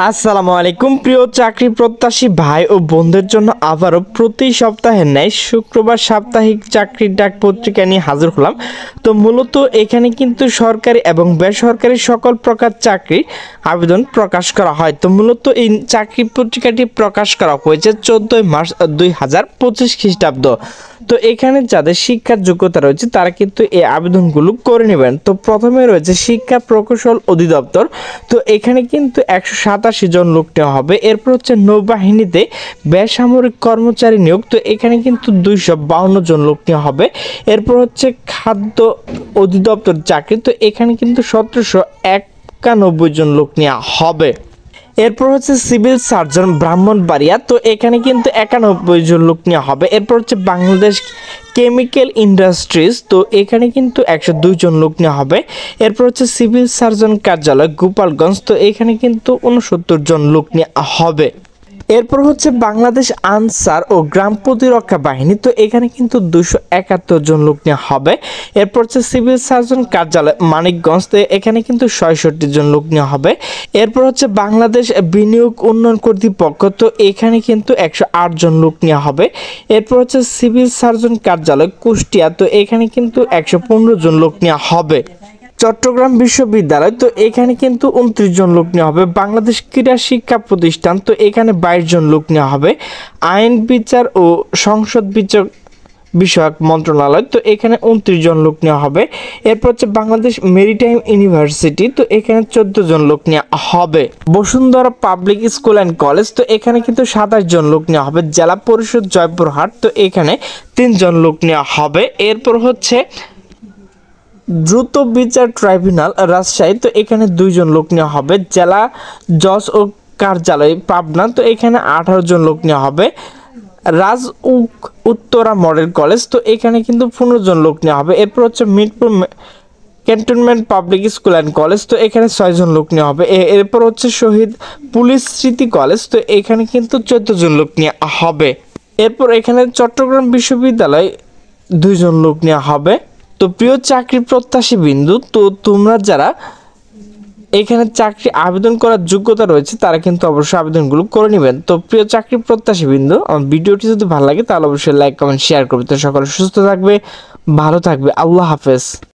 আসসালামু আলাইকুম প্রিয় চাকরি প্রত্যাশী ভাই ও বোনদের জন্য আবারও প্রতি সপ্তাহের ন্যায় শুক্রবার সাপ্তাহিক চাকরির ডাক পত্রিকা নিয়ে হাজির হলাম। তো মূলত এখানে কিন্তু সরকারি এবং বেসরকারি সকল প্রকার চাকরি আবেদন প্রকাশ করা হয়। তো মূলত এই চাকরি পত্রিকাটি প্রকাশ করা হয়েছে 14 মার্চ 2025 খ্রিস্টাব্দ। তো এখানে যাদের শিক্ষার যোগ্যতা রয়েছে তারা কিন্তু এই আবেদনগুলো করে নেবেন। তো প্রথমে রয়েছে শিক্ষা প্রকৌশল অধিদপ্তর। তো এখানে কিন্তু 187 জন লোক নেওয়া হবে। এরপর হচ্ছে নৌবাহিনীতে বেসামরিক কর্মচারী নিয়োগ। তো এখানে কিন্তু 252 জন লোক নেওয়া হবে। এরপর হচ্ছে খাদ্য অধিদপ্তর চাকরি। তো এখানে কিন্তু 1791 জন লোক নেওয়া হবে। এরপর হচ্ছে সিভিল সার্জন ব্রাহ্মণবাড়িয়া। তো এখানে কিন্তু 91 জন লোক নেওয়া হবে। এরপর হচ্ছে বাংলাদেশ কেমিক্যাল ইন্ডাস্ট্রিজ। তো এখানে কিন্তু 102 জন লোক নেওয়া হবে। এরপর হচ্ছে সিভিল সার্জন কার্যালয় গোপালগঞ্জ। তো এখানে কিন্তু 69 জন লোক নেওয়া হবে। এরপর হচ্ছে বাংলাদেশ আনসার ও গ্রাম প্রতিরক্ষা বাহিনী। তো এখানে কিন্তু 271 জন লোক নেওয়া হবে। এরপর হচ্ছে সিভিল সার্জন কার্যালয় মানিকগঞ্জ। তো এখানে কিন্তু 66 জন লোক নেওয়া হবে। এরপর হচ্ছে বাংলাদেশ বিনিয়োগ উন্নয়ন কর্তৃপক্ষ। তো এখানে কিন্তু 108 জন লোক নেওয়া হবে। এরপর হচ্ছে সিভিল সার্জন কার্যালয় কুষ্টিয়া। তো এখানে কিন্তু 115 জন লোক নেওয়া হবে। চট্টগ্রাম বিশ্ববিদ্যালয়। তো এখানে কিন্তু 29 জন লোক নেওয়া হবে। বাংলাদেশ ক্রীড়া শিক্ষা প্রতিষ্ঠান। তো এখানে 22 জন লোক নেওয়া হবে। আইন বিচার ও সংসদ বিচার বিষয়ক মন্ত্রণালয়। তো এখানে 29 জন লোক নেওয়া হবে। এরপর হচ্ছে বাংলাদেশ মেরিটাইম ইউনিভার্সিটি। তো এখানে 14 জন লোক নেওয়া হবে। Bashundhara public school and college. তো এখানে কিন্তু 27 জন লোক নেওয়া হবে। জেলা পরিষদ জয়পুরহাট। তো এখানে 3 জন লোক নেওয়া হবে। এরপর হচ্ছে দ্রুত বিচার ট্রাইব্যুনাল রাজশাহী। তো এখানে 2 জন লোক নেওয়া হবে। জেলা জজ ও কার্যালয় পাবনা। তো এখানে 18 জন লোক নেওয়া হবে। Uttara model college. তো এখানে কিন্তু 15 জন লোক নেওয়া হবে। এরপর হচ্ছে Mirpur cantonment public school and college. তো এখানে 6 জন লোক নেওয়া হবে। এরপর হচ্ছে শহীদ পুলিশ স্মৃতি কলেজ। তো এখানে কিন্তু 14 জন লোক নেওয়া হবে। এরপর এখানে চট্টগ্রাম বিশ্ববিদ্যালয় 2 জন লোক নেওয়া হবে। তো প্রিয় চাকরি প্রত্যাশী বিন্দু, তো তোমরা যারা এখানে চাকরি আবেদন করার যোগ্যতা রয়েছে তারা কিন্তু অবশ্যই আবেদনগুলো করে নেবেন। তো প্রিয় চাকরি প্রত্যাশী বিন্দু, আমার ভিডিওটি যদি ভালো লাগে তাহলে অবশ্যই লাইক কমেন্ট শেয়ার করবে। তো সকলে সুস্থ থাকবে, ভালো থাকবে। আল্লাহ হাফেজ।